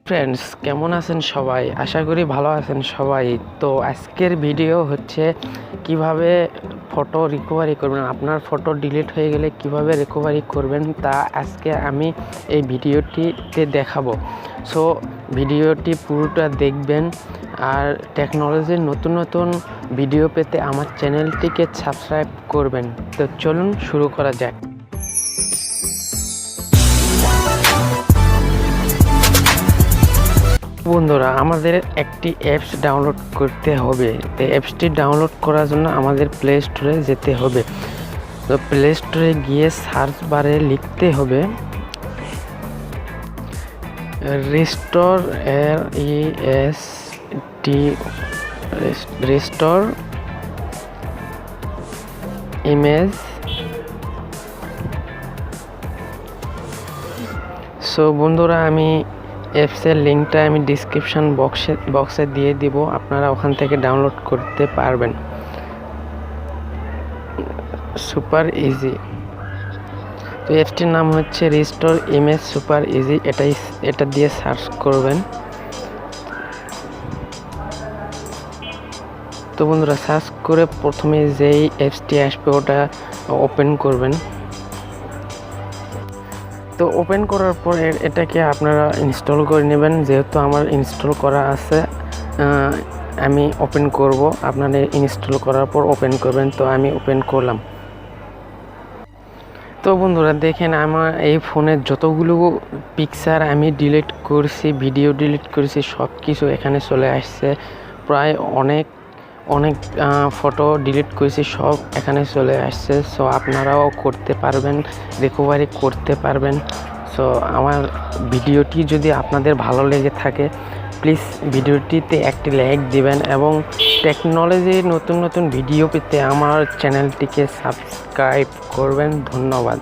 Friends, কেমন আছেন সবাই? আশা করি ভালো আছেন সবাই। তো আজকের ভিডিও হচ্ছে কিভাবে ফটো রিকভারি করবেন, আপনার ফটো ডিলিট হয়ে গেলে কিভাবে রিকভারি করবেন তা আজকে আমি এই ভিডিওটিতে দেখাবো। সো ভিডিওটি পুরোটা দেখবেন, আর টেকনোলজির নতুন নতুন ভিডিও পেতে আমার চ্যানেলটিকে সাবস্ক্রাইব করবেন। তো চলুন শুরু করা যাক। বন্ধুরা, আমাদের একটি অ্যাপস ডাউনলোড করতে হবে। তো অ্যাপসটি ডাউনলোড করার জন্য আমাদের প্লে স্টোরে যেতে হবে। তো প্লে স্টোরে গিয়ে সার্চ বারে লিখতে হবে রিস্টোর রিস্টোর ইমেজ। সো বন্ধুরা, আমি অ্যাপসের লিঙ্কটা আমি ডিসক্রিপশন বক্সে দিয়ে দিব, আপনারা ওখান থেকে ডাউনলোড করতে পারবেন। Super easy. তো অ্যাপসটির নাম হচ্ছে রিস্টোর ইমেজ সুপার ইজি। এটা দিয়ে সার্চ করবেন। তো বন্ধুরা, সার্চ করে প্রথমে যেই অ্যাপসটি আসবে ওটা ওপেন করবেন। তো ওপেন করার পর এটাকে আপনারা ইনস্টল করে নেবেন। যেহেতু আমার ইনস্টল করা আছে, আমি ওপেন করব। আপনাদের ইনস্টল করার পর ওপেন করবেন। তো আমি ওপেন করলাম। তো বন্ধুরা দেখেন, আমার এই ফোনের যতগুলো পিকচার আমি ডিলিট করছি, ভিডিও ডিলিট করেছি, সব কিছু এখানে চলে আসছে। প্রায় অনেক ফটো ডিলিট করেছি, সব এখানে চলে আসছে। সো আপনারাও করতে পারবেন, রিকভারি করতে পারবেন। সো আমার ভিডিওটি যদি আপনাদের ভালো লেগে থাকে, প্লিজ ভিডিওটিতে একটি লাইক দিবেন এবং টেকনোলজির নতুন নতুন ভিডিও পেতে আমার চ্যানেলটিকে সাবস্ক্রাইব করবেন। ধন্যবাদ।